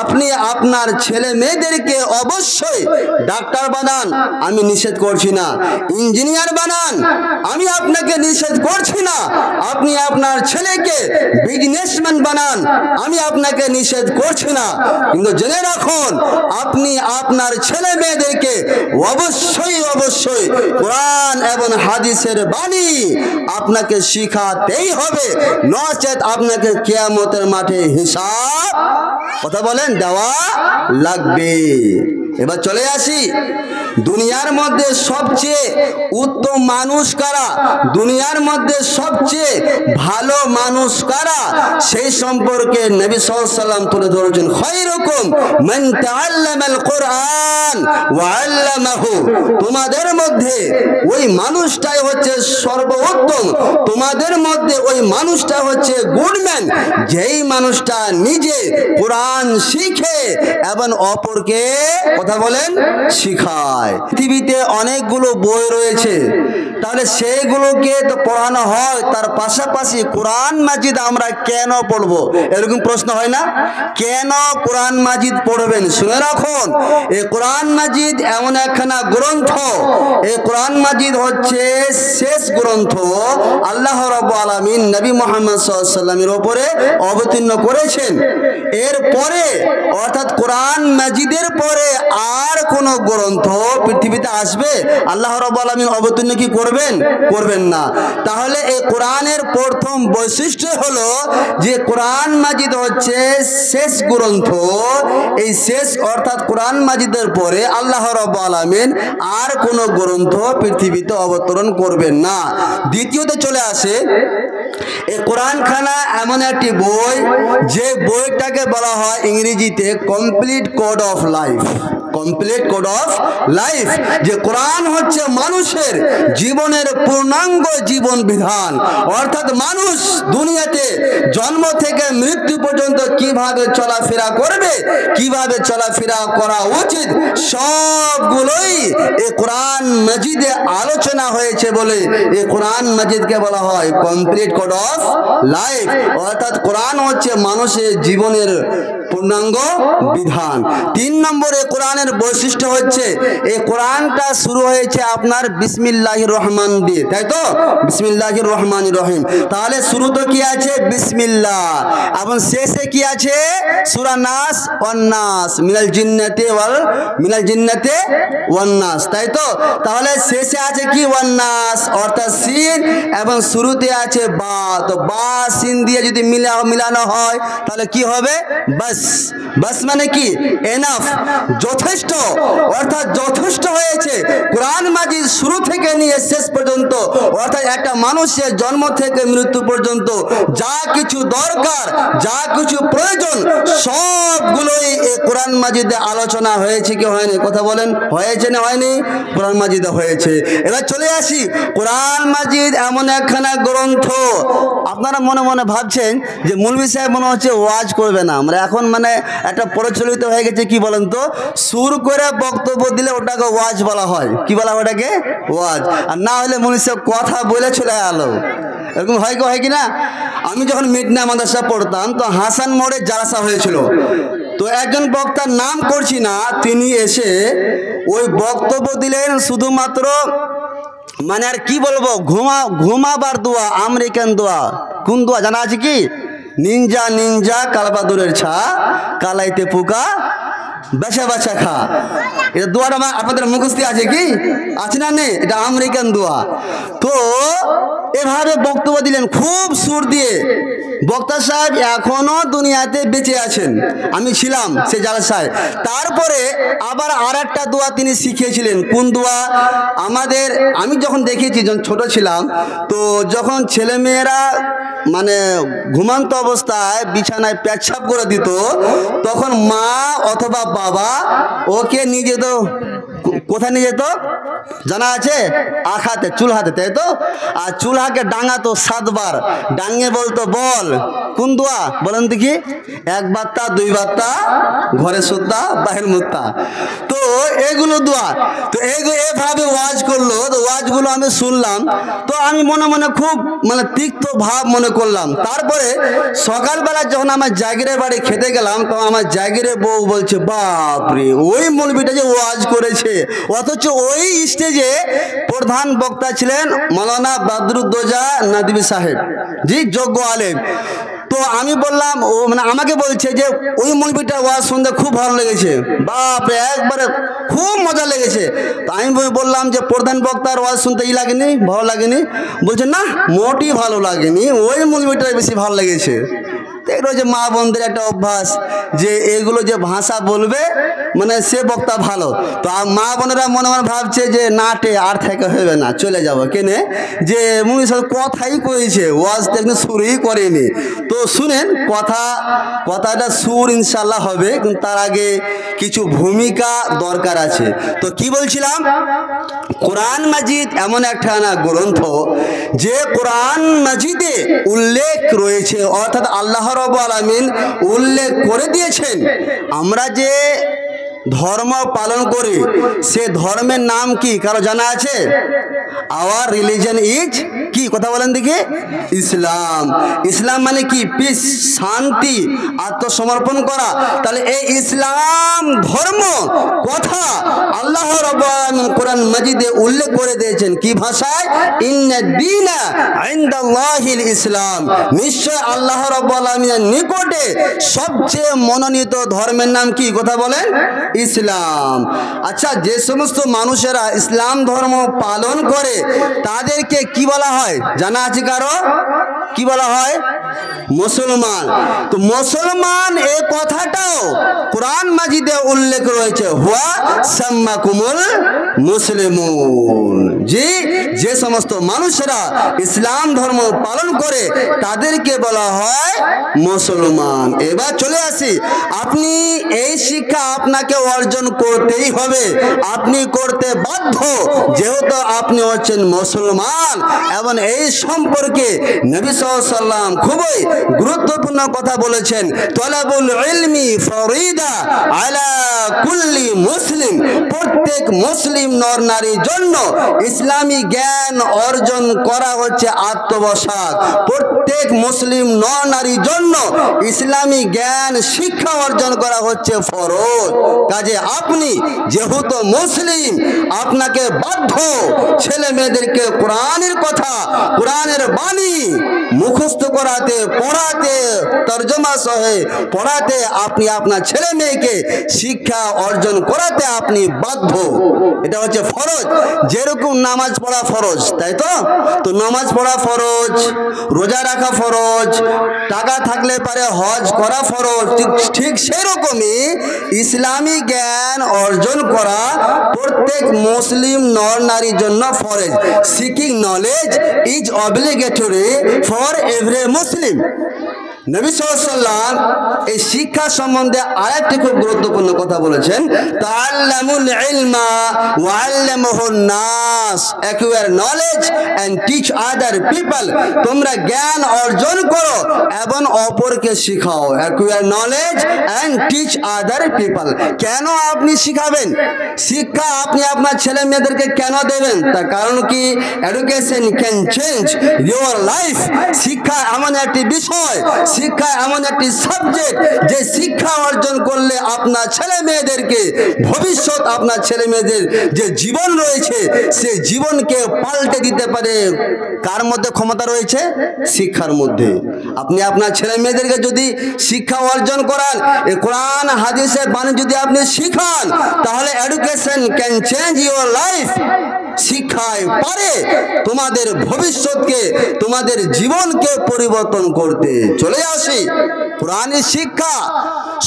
আপনি আপনার ছেলে মেয়েদেরকে অবশ্যই ডাক্তার বানান, আমি নিষেধ করছি না। ইঞ্জিনিয়ার বানান, আমি আপনাকে নিষেধ করছি না। আপনি আপনার ছেলেকে বিজনেসম্যান বানান, আমি আপনাকে নিষেধ করছি না। কিন্তু জেনে রাখুন, আপনি আপনার ছেলে মেয়েদেরকে অবশ্যই অবশ্যই কোরআন এবং হাদিসের বাণী আপনাকে শিখাতেই হবে, নচেত আপনাকে কিয়ামতের মাঠে হিসাব কথা বলেন দেওয়া লাগবে। এবার চলে আসি, দুনিয়ার মধ্যে সবচেয়ে উত্তম মানুষ কারা, দুনিয়ার মধ্যে সবচেয়ে ভালো মানুষ কারা, সেই সম্পর্কে নবী সাল্লাল্লাহু আলাইহি ওয়াসাল্লাম তুলে ধরেছেন, খায়রুকুম মান তাআল্লামাল কুরআন ওয়া আল্লামাহু। তোমাদের মধ্যে ওই মানুষটাই হচ্ছে সর্বোত্তম, তোমাদের মধ্যে ওই মানুষটা হচ্ছে গুডম্যান, যেই মানুষটা নিজে কোরআন শিখে এবং অপরকে কথা বলেন শিখায়। পৃথিবীতে অনেকগুলো বই রয়েছে, তাহলে সেইগুলোকে তো পড়ানো হয়, তার পাশাপাশি কোরআন মাজিদ আমরা কেন পড়বো? এরকম প্রশ্ন হয় না? কেন কোরআন মাজিদ পড়বেন? শুনে রাখুন, এই কোরআন মাজিদ এমন একখানা গ্রন্থ, এই কোরআন মাজিদ হচ্ছে শেষ গ্রন্থ আল্লাহ রাব্বুল আলামিন নবী মুহাম্মদ সাল্লাল্লাহু আলাইহি ওয়াসাল্লামের উপরে অবতীর্ণ করেছেন। এরপরে অর্থাৎ কোরআন মাজিদের পরে আর কোন গ্রন্থ পৃথিবীতে আসবে আল্লাহ রাব্বুল আলামিন অবতীর্ণ কি করবেন? করবেন না। তাহলে এই কোরআনের প্রথম বৈশিষ্ট্য হলো যে কোরআন মাজিদ হচ্ছে শেষ গ্রন্থ। এই শেষ অর্থাৎ কোরআন মাজিদের পরে আল্লাহ রাব্বুল আলামিন আর কোন গ্রন্থ পৃথিবীতে অবতরণ করবেন না। দ্বিতীয়তে চলে আসে, এই কোরআন খানা এমন একটি বই, যে বইটাকে বলা হয় ইংরেজিতে complete code of life. Complete code of life, যে কোরআন হচ্ছে মানুষের জীবনের পূর্ণাঙ্গ জীবন বিধান। অর্থাৎ মানুষ দুনিয়াতে জন্ম থেকে মৃত্যু পর্যন্ত কিভাবে চলাফেরা করবে, কিভাবে চলাফেরা করা উচিত, সবগুলোই এই কোরআন মাজিদে আলোচনা হয়েছে বলে এই কোরআন মাজিদকে বলা হয় কমপ্লিট কোড অফ লাইফ। অর্থাৎ কোরআন হচ্ছে মানুষের জীবনের পূর্ণাঙ্গ বিধান। 3 নম্বরে কোরআনের বৈশিষ্ট্য হচ্ছে এই কোরআনটা শুরু হয়েছে আপনার বিসমিল্লাহির রহমান দিয়ে, তাই তো? বিসমিল্লাহির রহমানির রহিম। তাহলে শুরুতে কি আছে? বিসমিল্লাহ, এবং শেষে কি আছে? সূরা নাস ওয়ান নাস মিনাল জিন্নাতি ওয়ান নাস, তাই তো? তাহলে শেষে আছে কি? ওয়ান নাস অর্থাৎ সিন, এবং শুরুতে আছে বা। তো বা সিন দিয়ে যদি মিলানো হয় তাহলে কি হবে? বাস। বাস মানে কি? এনাফ, যথেষ্ট। অর্থাৎ যথেষ্ট হয়েছে। কোরআন মাজিদ শুরু থেকে নিয়ে শেষ পর্যন্ত, অর্থাৎ একটা মানুষের জন্ম থেকে মৃত্যু পর্যন্ত যা কিছু দরকার, যা কিছু প্রয়োজন, সবগুলোই এই কোরআন মাজিদে আলোচনা হয়েছে কি হয়নি? কথা বলেন, হয়েছে না হয়নি? কোরআন মাজিদে হয়েছে। এবার চলে আসি, কোরআন মাজিদ এমন একখানা গ্রন্থ, আপনারা মনে মনে ভাবছেন যে মৌলভী সাহেব মনে হচ্ছে ওয়াজ করবে না। আমরা এখন মানে একটা প্রচলিত হয়ে গেছে, কি বলেন তো, সুর করে বক্তব্য দিলে ওটাকে ওয়াজ বলা হয়। কি বলা হয় ওটাকে? ওয়াজ। আর না হলে মৌলভী সাহেব কথা বলে চলে গেল, এরকম হয় কি না? আমি যখন মিডনা মাদ্রাসা পড়তাম তো হাসান মোড়ে জালসা হয়েছিল। তো একজন বক্তার নাম করছি না, তিনি এসে ওই বক্তব্য দিলেন শুধুমাত্র মানে আর কি বলবো, ঘুমাবার দোয়া, আমেরিকান দোয়া। কোন দোয়া জানা আছে কি? নিনজা নিনজা কালবাদুরের ছা, কালাইতে পোকা বেছা বেছা খা। এটা দোয়াটা আপনাদের মুখস্থ আছে কি? আছে না নেই? এটা আমেরিকান দোয়া। তো এভাবে বক্তব্য দিলেন খুব সুর দিয়ে। বক্তা সাহেব এখনো দুনিয়াতে বেঁচে আছেন, আমি ছিলাম সে জালসায়। তারপরে আবার আর একটা দোয়া তিনি শিখিয়েছিলেন। কোন দোয়া? আমাদের আমি যখন দেখেছি, যখন ছোট ছিলাম, তো যখন ছেলেমেয়েরা মানে ঘুমান্ত অবস্থায় বিছানায় পেচ্ছাপ করে দিত, তখন মা অথবা বাবা ওকে নিজে তো কোথায় নিয়ে যেত জানা আছে? আখাতে, চুলহাতে, তাই তো? আর চুলহাকে ডাঙাতো 7 বার, ডাঙিয়ে বলতো বল কোন দোয়া বলেন দেখি, 1 বার্তা 2 বার্তা ঘরে সুদ্ধা বাহির মুত্তা। তো এগুলো দোয়া, তো এভাবে ওয়াজ করলো, তো ওয়াজগুলো আমি শুনলাম, তো আমি মনে মনে খুব মানে তিক্ত ভাব মনে করলাম। তারপরে সকালবেলা যখন আমার জাগিরের বাড়ি খেতে গেলাম, তো আমার জাগিরের বউ বলছে বাপরে ওই মৌলবীটা যে ওয়াজ করেছে, অথচ ওই স্টেজে প্রধান বক্তা ছিলেন মাওলানা বদরুদ্দোজা নদভী সাহেব, জি যোগ্য আলেম। তো আমি বললাম, ও মানে আমাকে বলছে যে ওই মৌলবীটা ওয়াজ শুনতে খুব ভালো লেগেছে, বাপরে একবারে খুব মজা লেগেছে। তো আমি বললাম যে প্রধান বক্তার ওয়াজ শুনতে লাগেনি, ভালো লাগেনি? বলছে না মোটেই ভালো লাগেনি, ওই মৌলবীটাই বেশি ভালো লেগেছে। এগুলো যে মা বোনদের একটা অভ্যাস যে এগুলো যে ভাষা বলবে মানে সে বক্তা ভালো, তো মা বোনেরা মনে মনে ভাবছে যে নাটে আর থেকে হবে না, চলে যাবো কেনে, যে মুনি সাহেব কথাই করেছে, ওয়াজ দেখলে সুরই করেনি। তো শুনেন কথাটা সুর ইনশাল্লাহ হবে, কিন্তু তার আগে কিছু ভূমিকা দরকার আছে। তো কি বলছিলাম, কোরআন মাজিদ এমন একটা গ্রন্থ যে কোরআন মাজিদে উল্লেখ রয়েছে, অর্থাৎ আল্লাহ রাব্বুল আলামিন উল্লেখ করে দিয়েছেন আমরা যে ধর্ম পালন করি সে ধর্মের নাম কি কারো জানা আছে? আওয়ার রিলিজন ইজ কি, কথা বলেন দেখি, ইসলাম। ইসলাম মানে কি? পিস, শান্তি, আত্মসমর্পণ করা। তাহলে এই ইসলাম ধর্ম কথা আল্লাহ রাব্বুল আলামিন কোরআন মাজিদে উল্লেখ করে দিয়েছেন কি ভাষায়? ইন্না দীনা ইনদাল্লাহিল ইসলাম, নিশ্চয় আল্লাহ রাব্বুল আলামিনের নিকটে সবচেয়ে মনোনীত ধর্মের নাম কি, কথা বলেন, ইসলাম। আচ্ছা, যে সমস্ত মানুষেরা ইসলাম ধর্ম পালন করে তাদেরকে কি বলা হয় জানা আছে কারো? কি বলা হয়? মুসলমান। তো মুসলমান এই কথাটাও কোরআন মাজিদে উল্লেখ রয়েছে, হুয়া সাম্মাকুমুল মুসলিমুন, যে সমস্ত মানুষেরা ইসলাম ধর্ম পালন করে তাদেরকে বলা হয় মুসলমান। এবার চলে আসি, আপনি এই শিক্ষা আপনাকে অর্জন করতেই হবে, আপনি করতে বাধ্য, যেহেতু আপনি হচ্ছেন মুসলমান। এবং এই সম্পর্কে নবী সাল্লাল্লাহু আলাইহি ওয়াসাল্লাম খুবই গুরুত্বপূর্ণ কথা বলেছেন, তলাবুল ইলমি ফরিদা আলা কুল্লি মুসলিম, প্রত্যেক মুসলিম নর নারীর জন্য ইসলামী জ্ঞান অর্জন করা হচ্ছে আত্মবসাত। প্রত্যেক মুসলিম নর নারীর জন্য ইসলামী জ্ঞান শিক্ষা অর্জন করা হচ্ছে ফরজ। কাজে আপনি যেহেতু মুসলিম, আপনাকে বাধ্য ছেলে মেয়েদেরকে কোরআনের কথা, কোরআনের বাণী মুখস্থ করাতে, পড়াতে, তর্জমা সহ পড়াতে, আপনি আপনার ছেলে মেয়েকে শিক্ষা অর্জন করাতে আপনি বাধ্য। এটা হচ্ছে ফরজ। যেরকম নামাজ পড়া ফরজ, তাই তো? তো নামাজ পড়া ফরজ, রোজা রাখা ফরজ, টাকা থাকলে পারে হজ করা ফরজ, ঠিক সেরকমই ইসলামী জ্ঞান অর্জন করা প্রত্যেক মুসলিম নর নারীর জন্য ফরজ। Seeking knowledge is obligatory for every মুসলিম। নবী সাল্লাল্লাহু আলাইহি ওয়াসাল্লাম এই শিক্ষা সম্বন্ধে আরেকটি খুব গুরুত্বপূর্ণ কথা বলেছেন, তাআল্লামুল ইলমা ওয়া আল্লামুহুন নাস, acquire knowledge and teach other people, তোমরা জ্ঞান অর্জন করো এবং অপরকে শিখাও। Acquire knowledge and teach other people, কেন আপনি শিখাবেন? শিক্ষা আপনি আপনার ছেলে মেয়েদেরকে কেন দেবেন? তার কারণ কি, education can change your life. শিক্ষা এমন একটি বিষয়, শিক্ষা এমন একটি সাবজেক্ট যে শিক্ষা অর্জন করলে আপনার ছেলে মেয়েদেরকে ভবিষ্যৎ, আপনার ছেলে মেয়েদের যে জীবন রয়েছে সে জীবনকে পাল্টে দিতে পারে। কার মধ্যে ক্ষমতা রয়েছে? শিক্ষার মধ্যে। আপনি আপনার ছেলে মেয়েদেরকে যদি শিক্ষা অর্জন করান, এই কোরআন হাদিসের বাণী যদি আপনি শিখান, তাহলে education can change your life. শিক্ষায় পারে তোমাদের ভবিষ্যৎকে, তোমাদের জীবনকে পরিবর্তন করতে। চলে আসি কোরআনের শিক্ষা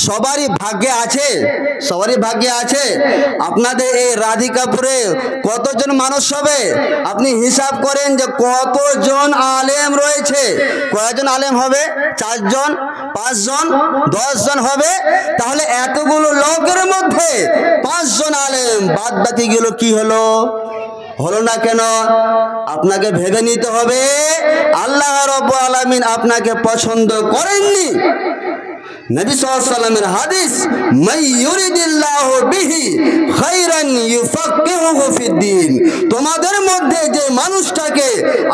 সবারই ভাগ্যে আছে, সবারই ভাগ্যে আছে। আপনাদের এই রাধিকাপুরে কতজন মানুষ হবে? আপনি হিসাব করেন যে কতজন আলেম রয়েছে। কয়জন আলেম হবে? 4 জন, 5 জন, 10 জন হবে। তাহলে এতগুলো লোকের মধ্যে 5 জন আলেম, বাদ বাকিগুলো কি হলো? হলো না কেন? আপনাকে ভেবে নিতে হবে আল্লাহ রাব্বুল আলামিন আপনাকে পছন্দ করেননি। নবী সাল্লাল্লাহু আলাইহি ওয়াসাল্লামের হাদিস, মান ইউরিদিল্লাহু বিহি খায়রান ইউফাক্কিহুহু ফিদ্দীন। তোমাদের মধ্যে যে মানুষটাকে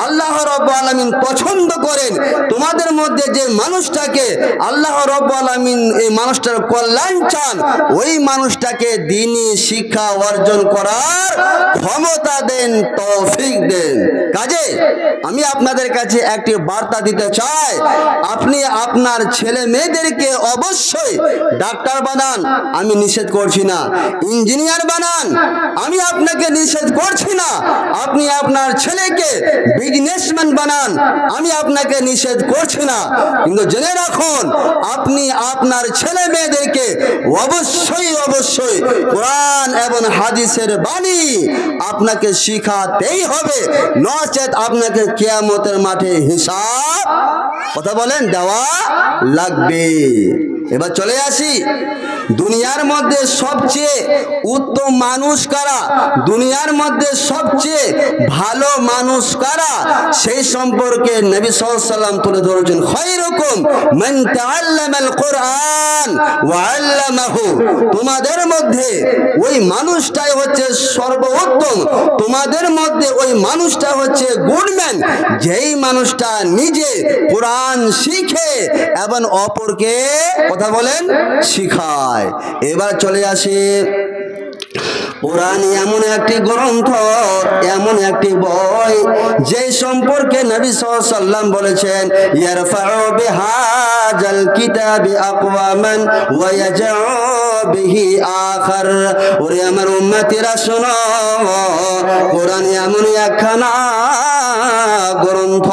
আল্লাহ রাব্বুল আলামিন পছন্দ করেন, তোমাদের মধ্যে যে মানুষটাকে আল্লাহ রাব্বুল আলামিন এই মানুষটার কল্যাণ চান, ওই মানুষটাকে দ্বীনি শিক্ষা অর্জন করার ক্ষমতা দেন, তৌফিক দেন। কাজে আমি আপনাদের কাছে একটি বার্তা দিতে চাই, আপনি আপনার ছেলে মেয়েদেরকে অবশ্যই ডাক্তার বানান, আমি নিষেধ করছি না। ইঞ্জিনিয়ার বানান, আমি আপনাকে নিষেধ করছি না। আপনি আপনার ছেলেকে বিজনেসম্যান বানান, আমি আপনাকে নিষেধ করছি না। কিন্তু জেনে রাখুন, আপনি আপনার ছেলে মেয়েদেরকে অবশ্যই অবশ্যই কোরআন এবং হাদিসের বাণী আপনাকে শিখাতেই হবে, নচেত আপনাকে কিয়ামতের মাঠে হিসাব, কথা বলেন, দেওয়া লাগবে। এবার চলে আসি, দুনিয়ার মধ্যে সবচেয়ে উত্তম মানুষ কারা, দুনিয়ার মধ্যে সবচেয়ে ভালো মানুষ কারা, সেই সম্পর্কে নবী সাল্লাল্লাহু আলাইহি ওয়াসাল্লাম তুলে ধরেছেন, খায়রুকুম মান তাআল্লামাল কুরআন ওয়া আল্লামাহু। তোমাদের মধ্যে ওই মানুষটাই হচ্ছে সর্বোত্তম, তোমাদের মধ্যে ওই মানুষটা হচ্ছে গুডম্যান, যেই মানুষটা নিজে কোরআন শিখে এবং অপরকে, কথা বলেন, শিখায়। এবার চলে আসে, কোরআন এমন একটি গ্রন্থ, এমন একটি বই, যে সম্পর্কে নবী সাল্লাল্লাহু আলাইহি ওয়াসাল্লাম বলেছেন, ইয়ারফাউ বিহাজাল কিতাবি আকওয়ামান ওয়া ইয়াজউ বিহি আখার। ওরে আমার উম্মতিরা শোনো, কোরআন এমন একখানা গ্রন্থ,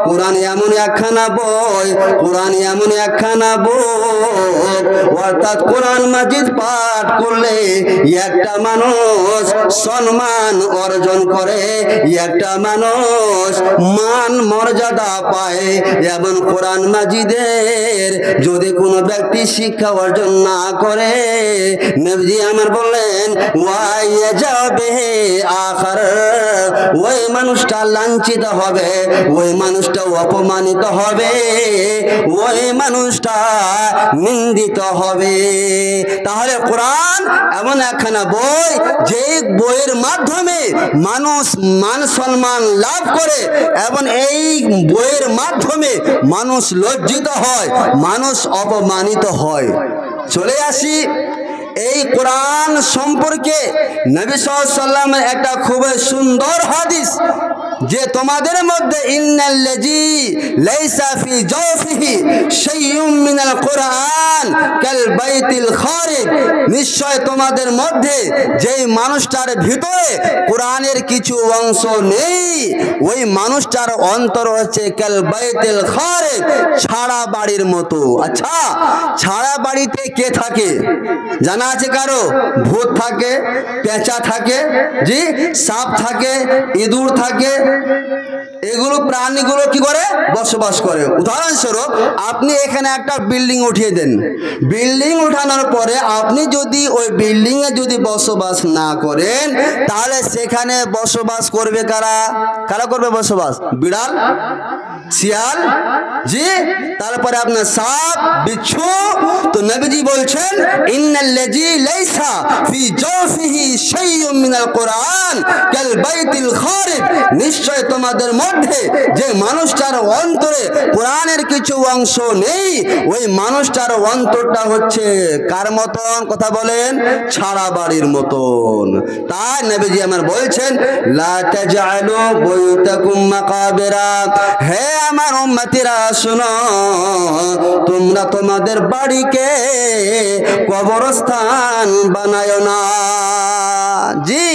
কোরআন এমন একখানা বই, কোরআন এমন একখানা বই, অর্থাৎ কোরআন মাজিদ পাঠ করলে একটা মানুষ সম্মান অর্জন করে, একটা মানুষ মান মর্যাদা পায়। এবং কোরআন মাজিদের যদি কোনো ব্যক্তি শিক্ষা অর্জন না করে, নবী আমার বললেন, ওয়া যাবে আখার, ওই মানুষটা লাঞ্ছিত হবে, ওই মানুষটা অপমানিত হবে, ওই মানুষটা নিন্দিত হবে। তাহলে কোরআন এমন একখানা বই, যে বইয়ের মাধ্যমে মানুষ মান সম্মান লাভ করে এবং এই বইয়ের মাধ্যমে মানুষ লজ্জিত হয়, মানুষ অপমানিত হয়। চলে আসি, এই কোরআন সম্পর্কে নবী সাল্লাল্লাহু আলাইহি ওয়াসাল্লামের একটা খুব সুন্দর হাদিস, যে তোমাদের মধ্যে ইন্নাল্লাযী লাইসা ফি জাওফিহি শাইউম মিনাল কোরআন কাল বাইতিল খারিব। নিশ্চয় তোমাদের মধ্যে যেই মানুষটার ভিতরে কোরআনের কিছু অংশ নেই, ওই মানুষটার অন্তর হচ্ছে কাল বাইতিল খারিব, ছাড়া বাড়ির মতো। আচ্ছা, ছাড়া বাড়িতে কে থাকে জানা আছে কারো? ভূত থাকে, পেঁচা থাকে, জি, সাপ থাকে, ইঁদুর থাকে, এগুলো প্রাণীগুলো কি করে? বসবাস করে। উদাহরণস্বরূপ, আপনি এখানে একটা বিল্ডিং উঠিয়ে দেন, বিল্ডিং উঠানোর পরে আপনি যদি ওই বিল্ডিং এ যদি বসবাস না করেন, তাহলে সেখানে বসবাস করবে কারা? কারা করবে বসবাস? বিড়াল, শিয়াল, জি, তারপরে আপনার সাপ, বিচ্ছু। তো নবীজি বলছেন, ইন্নাল্লাযী লাইসা ফি জাওফিহি শাইউম মিনাল কোরআন কাল বাইতিল খারিব। নিশ্চয় তোমাদের মধ্যে যে মানুষটার অন্তরে কোরআনের কিছু অংশ নেই, ওই মানুষটার অন্তরটা হচ্ছে কার মতন? কথা বলেন, ছাড়া বাড়ির মতন। তাই নবীজি আমার বলছেন, লা তাজআলু বুয়ুতাকুম মাকাবিরা। হে আমার উম্মতিরা শুনো, তোমরা তোমাদের বাড়িকে কবরস্থান বানায়ো না। জি,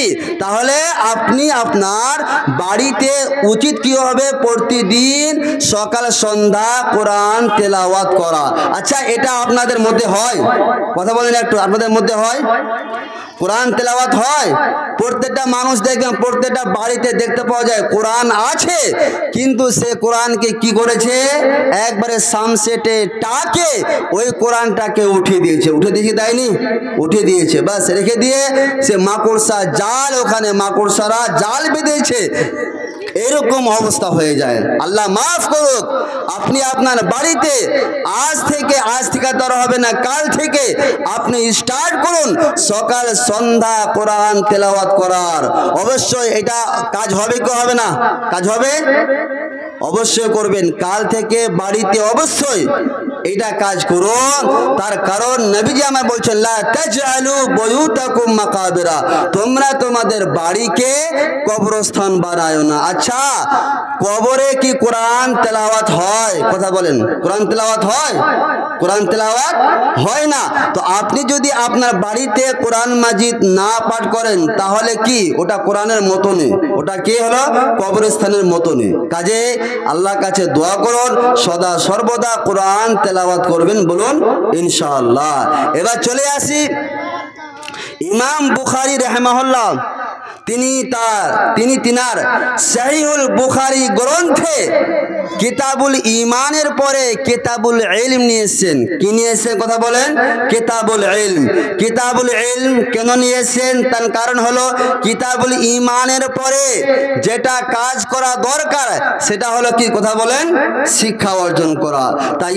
তাহলে আপনি আপনার বাড়িতে উচিত কি হবে? প্রতিদিন সকাল সন্ধ্যা কোরআন তেলাওয়াত করা। আচ্ছা, এটা আপনাদের মধ্যে হয়? কথা বলেন একটু, আপনাদের মধ্যে হয়? কোরআন তেলাওয়াত হয়? প্রত্যেকটা মানুষ দেখবেন, প্রত্যেকটা বাড়িতে দেখতে পাওয়া যায় কোরআন আছে, কিন্তু সে কোরআনকে কি করেছে? একবারে সামসেটে টাকে ওই কোরআনটাকে উঠিয়ে দিয়েছে। উঠে দিয়েছে, দেয়নি? উঠিয়ে দিয়েছে, বাস রেখে দিয়ে সে মাকড়সা জাল, ওখানে মাকড়সারা জাল বেঁধেছে। এরকম অবস্থা হয়ে যায়। আল্লাহ মাফ করুক। আপনি আপনার বাড়িতে আজ থেকে ধরা হবে না, কাল থেকে আপনি স্টার্ট করুন সকাল সন্ধ্যা কোরআন তেলাওয়াত করার। অবশ্যই এটা কাজ হবে কি হবে না? কাজ হবে, অবশ্যই করবেন। কাল থেকে বাড়িতে অবশ্যই এটা কাজ করুন। তার কারণ নবীজি আমায় বলছেন, লা তাজআলু বুয়ুতাকুম মাকাবিরা, তোমরা তোমাদের বাড়িকে কবরস্থান বানায়ো না। আচ্ছা, কবরে কি কোরআন তেলাওয়াত হয়? কথা বলেন, কোরআন তেলাওয়াত হয়? কোরআন তেলাওয়াত হয় না। তো আপনি যদি আপনার বাড়িতে কোরআন মাজিদ না পাঠ করেন, তাহলে কি ওটা কোরআনের মতো নেই, ওটা কি হলো? কবরস্থানের মতো নেই। কাজে আল্লাহর কাছে দোয়া করুন, সদা সর্বদা কোরআন তেলাওয়াত করবেন, বলুন ইনশাআল্লাহ। এবার চলে আসি ইমাম বুখারী রাহিমাহুল্লাহ, তিনি তিনার সহিহুল বুখারী গ্রন্থে কিতাবুল ঈমানের পরে কিতাবুল ইলম নিয়ে এসেছেন। কি নিয়ে এসেছেন? কথা বলেন, কিতাবুল ইলম। কিতাবুল ইলম কেন নিয়ে এসেছেন? তার কারণ হলো কিতাবুল ঈমানের পরে যেটা কাজ করা দরকার সেটা হলো কি? কথা বলেন, শিক্ষা অর্জন করা। তাই